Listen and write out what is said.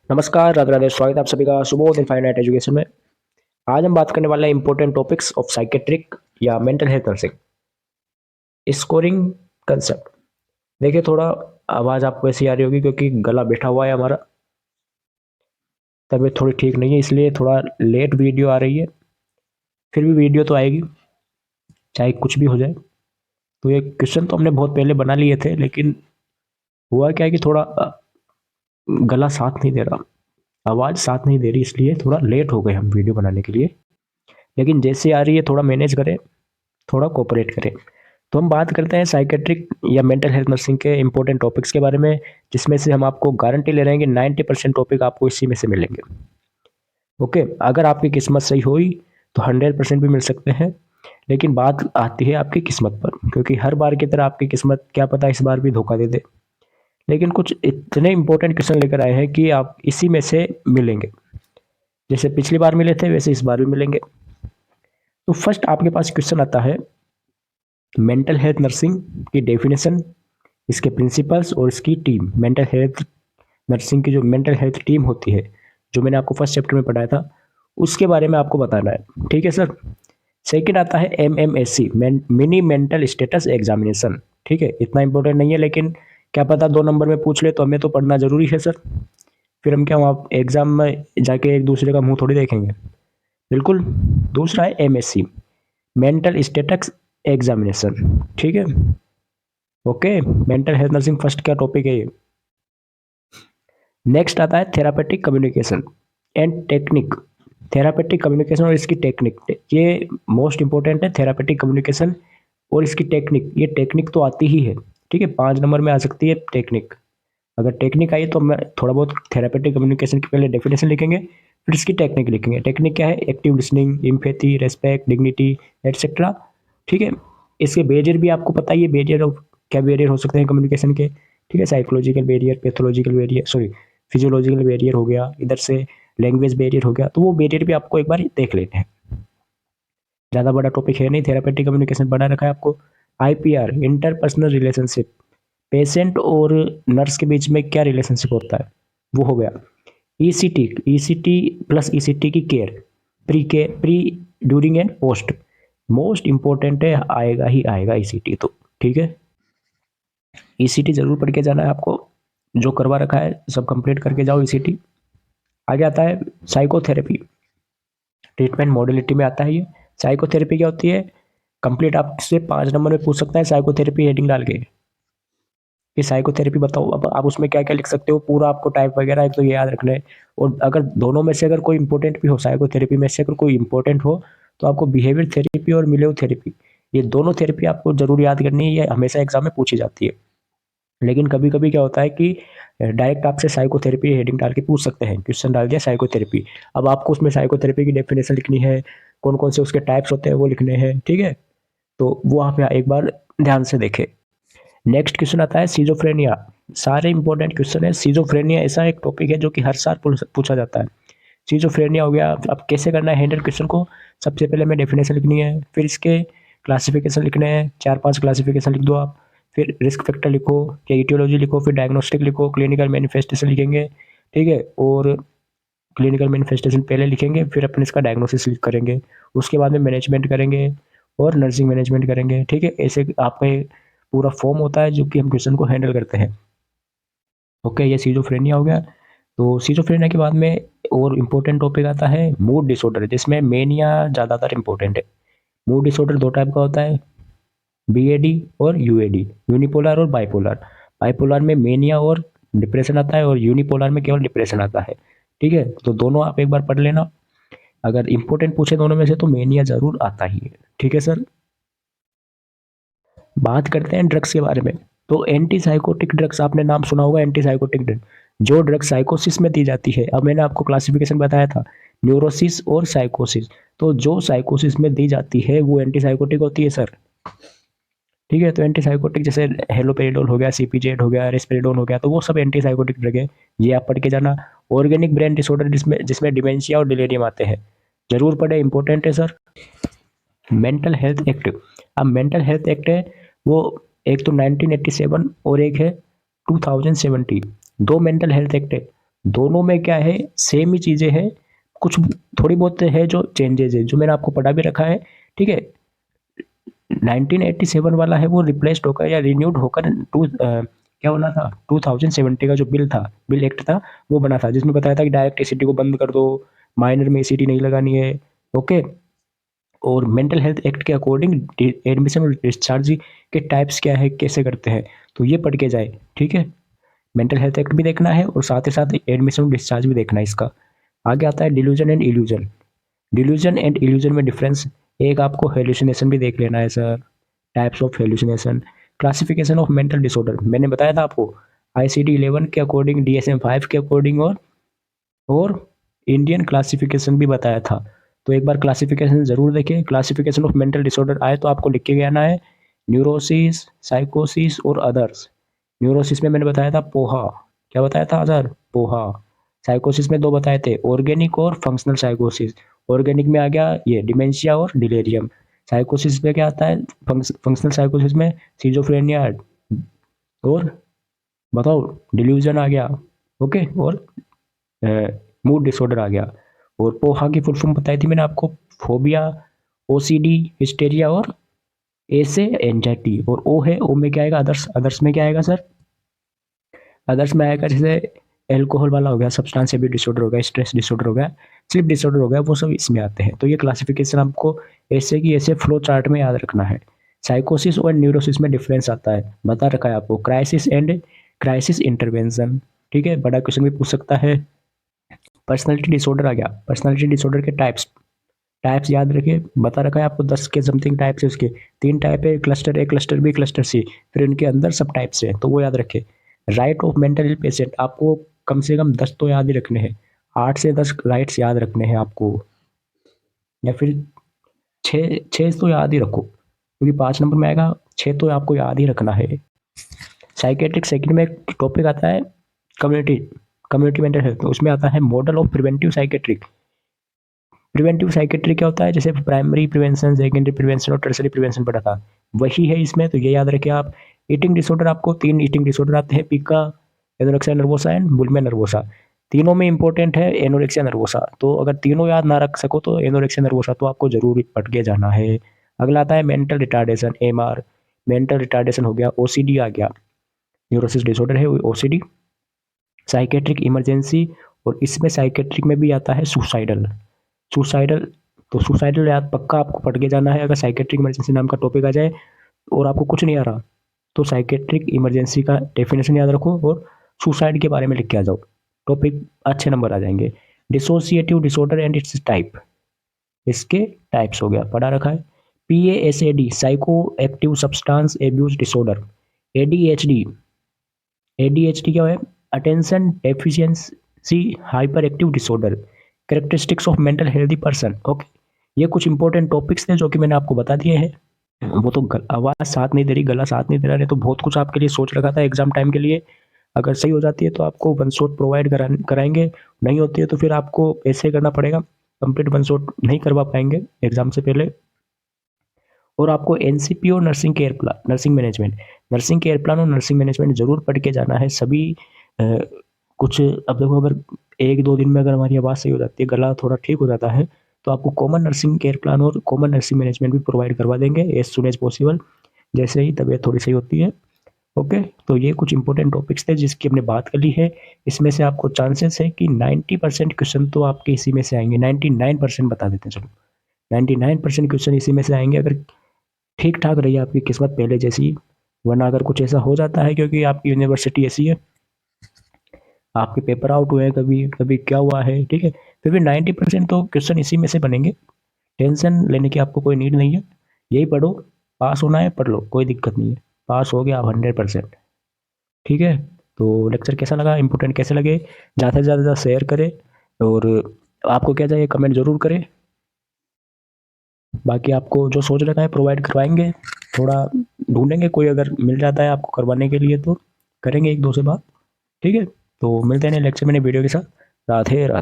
नमस्कार, राधे राधे, स्वागत है आप सभी का सुबोध इनफाइनाइट एजुकेशन में। आज हम बात करने वाले हैं इंपॉर्टेंट टॉपिक्स ऑफ साइकेट्रिक या mental health nursing scoring concept. देखिए, थोड़ा आवाज़ आपको ऐसी आ रही होगी क्योंकि गला बैठा हुआ है हमारा, तबीयत थोड़ी ठीक नहीं है, इसलिए थोड़ा लेट वीडियो आ रही है। फिर भी वीडियो तो आएगी, चाहे कुछ भी हो जाए। तो ये क्वेश्चन तो हमने बहुत पहले बना लिए थे, लेकिन हुआ क्या है कि थोड़ा गला साथ नहीं दे रहा, आवाज़ साथ नहीं दे रही, इसलिए थोड़ा लेट हो गए हम वीडियो बनाने के लिए। लेकिन जैसे आ रही है थोड़ा मैनेज करें, थोड़ा कोऑपरेट करें। तो हम बात करते हैं साइकेट्रिक या मेंटल हेल्थ नर्सिंग के इंपॉर्टेंट टॉपिक्स के बारे में, जिसमें से हम आपको गारंटी ले रहे हैं कि 90% टॉपिक आपको इसी में से मिलेंगे। ओके, अगर आपकी किस्मत सही हुई तो 100% भी मिल सकते हैं, लेकिन बात आती है आपकी किस्मत पर, क्योंकि हर बार की तरह आपकी किस्मत क्या पता इस बार भी धोखा दे दे। लेकिन कुछ इतने इंपॉर्टेंट क्वेश्चन लेकर आए हैं कि आप इसी में से मिलेंगे। जैसे पिछली बार मिले थे वैसे इस बार भी मिलेंगे। तो फर्स्ट आपके पास क्वेश्चन आता है मेंटल हेल्थ नर्सिंग की डेफिनेशन, इसके प्रिंसिपल्स और इसकी टीम। मेंटल हेल्थ नर्सिंग की जो मेंटल हेल्थ टीम होती है, जो मैंने आपको फर्स्ट चैप्टर में पढ़ाया था, उसके बारे में आपको बताना है। ठीक है सर। सेकंड आता है MMSC, mini mental status examination. ठीक है, इतना इंपॉर्टेंट नहीं है, लेकिन क्या पता 2 नंबर में पूछ ले, तो हमें तो पढ़ना जरूरी है सर। फिर हम क्या वहाँ एग्जाम में जाके एक दूसरे का मुंह थोड़ी देखेंगे। बिल्कुल। दूसरा है MSC, मेंटल स्टेटस एग्जामिनेशन। ठीक है। Okay, mental health nursing first का टॉपिक है ये। नेक्स्ट आता है therapeutic communication and technique. Therapeutic communication और इसकी टेक्निक, ये मोस्ट इंपॉर्टेंट है। थेरापेटिक कम्युनिकेशन और इसकी टेक्निक, ये टेक्निक तो आती ही है। ठीक है, 5 नंबर में आ सकती है टेक्निक। अगर टेक्निक आई तो मैं थोड़ा बहुत थेरापेटिक कम्युनिकेशन की पहले डेफिनेशन लिखेंगे, फिर इसकी टेक्निक लिखेंगे। टेक्निक क्या है? Active listening, empathy, respect, dignity, etcetera. ठीक है। इसके बैरियर भी आपको पता ही है, बैरियर ऑफ क्या बैरियर हो सकते हैं कम्युनिकेशन के। ठीक है, psychological barrier, pathological barrier, sorry physiological barrier हो गया, इधर से लैंग्वेज बैरियर हो गया। तो वो बैरियर भी आपको एक बार देख लेते हैं। ज़्यादा बड़ा टॉपिक है नहीं, थेरापेटिक कम्युनिकेशन बना रखा है आपको। IPR, इंटरपर्सनल रिलेशनशिप, पेशेंट और नर्स के बीच में क्या रिलेशनशिप होता है, वो हो गया। ECT प्लस ECT की care, pre during and post. Most important है, आएगा ही आएगा ECT तो। ठीक है, ECT जरूर पढ़ के जाना है आपको, जो करवा रखा है सब कंप्लीट करके जाओ ECT। आगे आता है साइकोथेरेपी, ट्रीटमेंट मॉडलिटी में आता है ये। साइकोथेरेपी क्या होती है? कंप्लीट आपसे 5 नंबर में पूछ सकता है साइकोथेरेपी हेडिंग डाल के कि साइकोथेरेपी बताओ। अब आप उसमें क्या क्या लिख सकते हो, पूरा आपको टाइप वगैरह एक तो ये याद रखना है। और अगर दोनों में से अगर कोई इंपॉर्टेंट भी हो, साइकोथेरेपी में से अगर कोई इंपॉर्टेंट हो, तो आपको बिहेवियर थेरेपी और मिलियोथेरेपी, ये दोनों थेरेपी आपको जरूर याद करनी है। ये हमेशा एग्जाम में पूछी जाती है। लेकिन कभी कभी क्या होता है कि डायरेक्ट आपसे साइकोथेरेपी हेडिंग डाल के पूछ सकते हैं, क्वेश्चन डाल दिया साइकोथेरेपी। अब आपको उसमें साइकोथेरेपी की डेफिनेशन लिखनी है, कौन कौन से उसके टाइप्स होते हैं वो लिखने हैं। ठीक है, तो वो आप एक बार ध्यान से देखें। नेक्स्ट क्वेश्चन आता है सीजोफ्रेनिया। सारे इंपॉर्टेंट क्वेश्चन है। सीजोफ्रेनिया ऐसा एक टॉपिक है जो कि हर साल पूछा जाता है। सीजोफ्रेनिया हो गया, अब कैसे करना है हैंडल क्वेश्चन को? सबसे पहले हमें डेफिनेशन लिखनी है, फिर इसके क्लासिफिकेशन लिखने हैं, 4-5 क्लासिफिकेशन लिख दो आप। फिर रिस्क फैक्टर लिखो या ईटियोलॉजी लिखो, फिर डायग्नोस्टिक लिखो, क्लिनिकल मैनिफेस्टेशन लिखेंगे। ठीक है, और क्लिनिकल मैनिफेस्टेशन पहले लिखेंगे, फिर अपन इसका डायग्नोसिस करेंगे, उसके बाद में मैनेजमेंट करेंगे और नर्सिंग मैनेजमेंट करेंगे। ठीक है, ऐसे आपका पूरा फॉर्म होता है जो कि हम क्वेश्चन को हैंडल करते हैं। ओके, ये सीजोफ्रेनिया हो गया। तो सीजोफ्रेनिया के बाद में और इम्पोर्टेंट टॉपिक आता है मूड डिसऑर्डर, जिसमें मेनिया ज़्यादातर इंपॉर्टेंट है। मूड डिसऑर्डर 2 टाइप का होता है, BAD और UAD, यूनिपोलर और बाइपोलर। बाइपोलर में मेनिया और डिप्रेशन आता है, और यूनिपोलर में केवल डिप्रेशन आता है। ठीक है, तो दोनों आप एक बार पढ़ लेना। अगर इंपॉर्टेंट पूछे दोनों में से तो मेनिया जरूर आता ही है। ठीक है सर। बात करते हैं ड्रग्स के बारे में। तो एंटी साइकोटिक ड्रग्स, आपने नाम सुना होगा एंटी साइकोटिक ड्रग, जो ड्रग साइकोसिस में दी जाती है। अब मैंने आपको क्लासिफिकेशन बताया था, न्यूरोसिस और साइकोसिस। तो जो साइकोसिस में दी जाती है वो एंटी साइकोटिक होती है सर। ठीक है, तो एंटी साइकोटिक जैसे हेलोपेरिडोल हो गया, CPZ हो गया, रेस्पेरिडोन हो गया, तो वो सब एंटी साइकोटिक ड्रग है। ये आप पढ़ के जाना। ऑर्गेनिक ब्रेन डिसऑर्डर, जिसमें जिसमें डिमेंशिया और डिलेरियम आते हैं, जरूर पढ़े, इंपॉर्टेंट है सर। Mental health act. अब मेंटल हेल्थ एक्ट है वो, एक तो 1987 और एक है 2017। 2 मेंटल हेल्थ एक्ट है। दोनों में क्या है, सेम ही चीज़ें हैं, कुछ थोड़ी बहुत है जो चेंजेस है, जो मैंने आपको पढ़ा भी रखा है, ठीक है। 1987 वाला है वो रिप्लेस्ड होकर या रिन्यूड होकर क्या बना था, 2070 का जो बिल एक्ट था वो बना था, जिसमें बताया था कि डायरेक्ट एसिडी को बंद कर दो, माइनर में एसिडी नहीं लगानी है। ओके। और मेंटल हेल्थ एक्ट के अकॉर्डिंग एडमिशन और डिस्चार्ज के टाइप्स क्या है, कैसे करते हैं, तो ये पढ़ के जाए, ठीक है। मेंटल हेल्थ एक्ट भी देखना है और साथ ही साथ एडमिशन और डिस्चार्ज भी देखना है इसका। आगे आता है delusion and illusion. Delusion and illusion में डिफरेंस, एक आपको हेलुसिनेशन भी देख लेना है sir, types of hallucination, classification of mental disorder मैंने बताया था आपको, आईसीडी 11 के अकॉर्डिंग, डीएसएम 5 के अकॉर्डिंग, और इंडियन क्लासिफिकेशन भी बताया था। तो एक बार क्लासिफिकेशन जरूर देखें। क्लासिफिकेशन ऑफ मेंटल डिसऑर्डर आए तो आपको लिख के आना है, न्यूरोसिस, साइकोसिस और अदर्स। न्यूरोसिस में मैंने बताया था पोहा, क्या बताया था सर, पोहा। साइकोसिस में दो बताए थे, ऑर्गेनिक और फंक्शनल साइकोसिस। ऑर्गेनिक में आ गया ये डिमेंशिया और डिलेरियम। साइकोसिस में क्या आता है, फंक्शनल साइकोसिस में सिजोफ्रेनिया और बताओ डिल्यूजन आ गया। ओके। और मूड डिसऑर्डर आ गया। और पोहा की फुल फॉर्म बताई थी मैंने आपको, फोबिया, ओसीडी, हिस्टेरिया, और ए से एंजाइटी, और ओ है, ओ में क्या आएगा, अदर्स। अदर्स में क्या आएगा सर, अदर्स में आएगा जैसे एल्कोहल वाला हो गया, सब्सटेंस अब्यूज डिसऑर्डर हो गया, स्ट्रेस डिसऑर्डर हो गया, स्लीप डिसऑर्डर हो गया, वो सब इसमें आते हैं। तो ये क्लासिफिकेशन आपको ऐसे की ऐसे फ्लो चार्ट में याद रखना है। साइकोसिस और न्यूरोसिस में डिफरेंस आता है, बता रखा है आपको, क्राइसिस एंड क्राइसिस इंटरवेंशन, ठीक है, बड़ा क्वेश्चन भी पूछ सकता है। पर्सनालिटी डिसऑर्डर आ गया, पर्सनालिटी डिसऑर्डर के टाइप्स, टाइप्स याद रखिए, बता रखा है आपको 10 के समथिंग टाइप्स है उसके। 3 टाइप है, क्लस्टर ए, क्लस्टर बी, क्लस्टर सी, फिर इनके अंदर सब टाइप्स है, तो वो याद रखे। Right of mental ill patient, आपको कम से कम 10 तो याद ही रखने हैं, 8 से 10 राइट्स याद रखने हैं आपको, या फिर छः छः तो याद ही रखो, क्योंकि 5 नंबर में आएगा, 6 तो आपको याद ही रखना है। साइकेट्रिक सेकंड में एक टॉपिक आता है, कम्युनिटी कम्युनिटी मेंटल हेल्थ, उसमें आता है model of preventive psychiatric. Preventive psychiatry क्या होता है, जैसे प्राइमरी प्रिवेंशन, सेकेंडरी प्रिवेंशन और टर्सरी प्रिवेंशन पढ़ा था, वही है इसमें, तो ये याद रखिए आप। ईटिंग डिसऑर्डर, आपको 3 ईटिंग डिसऑर्डर आते हैं, pica, anorexia nervosa and bulimia nervosa. तीनों में इंपॉर्टेंट है एनोरेक्सिया नर्वोसा, तो अगर तीनों याद ना रख सको तो एनोरेक्सिया नर्वोसा तो आपको जरूर पढ़ के जाना है। अगला आता है mental retardation, MR. Mental retardation हो गया, ओसीडी आ गया, न्यूरोसिस डिसऑर्डर है ओसीडी। साइकेट्रिक इमरजेंसी, और इसमें साइकेट्रिक में भी आता है सुसाइडल। सुसाइडल, तो सुसाइडल याद पक्का आपको पढ़ के जाना है, अगर साइकेट्रिक इमरजेंसी नाम का टॉपिक आ जाए और आपको कुछ नहीं आ रहा, तो साइकेट्रिक इमरजेंसी का डेफिनेशन याद रखो और सुसाइड के बारे में लिख के आ जाओ, टॉपिक अच्छे नंबर आ जाएंगे। Dissociative disorder and it's type, इसके टाइप्स हो गया, पढ़ा रखा है। PASAD, psycho active substance abuse disorder. ADHD, ADHD क्या है, attention deficiency hyper active disorder. Characteristics of mental healthy person. Okay, ये कुछ इंपॉर्टेंट टॉपिक्स थे जो कि मैंने आपको बता दिए हैं। वो तो आवाज़ साथ नहीं दे रही, गला साथ नहीं दे रहा है, तो बहुत कुछ आपके लिए सोच रखा था एग्जाम टाइम के लिए। अगर सही हो जाती है तो आपको वन शॉट प्रोवाइड कराएंगे, नहीं होती है तो फिर आपको ऐसे करना पड़ेगा, कंप्लीट वन शॉट नहीं करवा पाएंगे एग्जाम से पहले। और आपको एनसीपी और nursing care plan, nursing care plan और नर्सिंग मैनेजमेंट जरूर पढ़ के जाना है सभी। कुछ अब देखो, अगर 1-2 दिन में अगर हमारी आवाज़ सही हो जाती है, गला थोड़ा ठीक हो जाता है, तो आपको कॉमन नर्सिंग केयर प्लान और कॉमन नर्सिंग मैनेजमेंट भी प्रोवाइड करवा देंगे एज सुन एज पॉसिबल, जैसे ही तबीयत थोड़ी सही होती है। ओके, तो ये कुछ इंपॉर्टेंट टॉपिक्स थे जिसकी हमने बात कर ली है। इसमें से आपको चांसेस है कि 90% क्वेश्चन तो आपके इसी में से आएंगे, 99% बता देते हैं, चलो 99% क्वेश्चन इसी में से आएंगे, अगर ठीक ठाक रही आपकी किस्मत पहले जैसी। वरना अगर कुछ ऐसा हो जाता है, क्योंकि आपकी यूनिवर्सिटी ऐसी है, आपके पेपर आउट हुए हैं, कभी कभी क्या हुआ है, ठीक है, फिर भी 90% तो क्वेश्चन इसी में से बनेंगे। टेंशन लेने की आपको कोई नीड नहीं है, यही पढ़ो, पास होना है पढ़ लो, कोई दिक्कत नहीं है, पास हो गया आप 100%। ठीक है, तो लेक्चर कैसा लगा, इंपॉर्टेंट कैसे लगे, ज़्यादा से ज़्यादा शेयर करें, और आपको क्या चाहिए कमेंट ज़रूर करें। बाकी आपको जो सोच रखा है प्रोवाइड करवाएंगे, थोड़ा ढूंढेंगे, कोई अगर मिल जाता है आपको करवाने के लिए तो करेंगे 1-2 से बात। ठीक है, तो मिलते हैं लेक्चर में वीडियो के साथ। राधे राधे।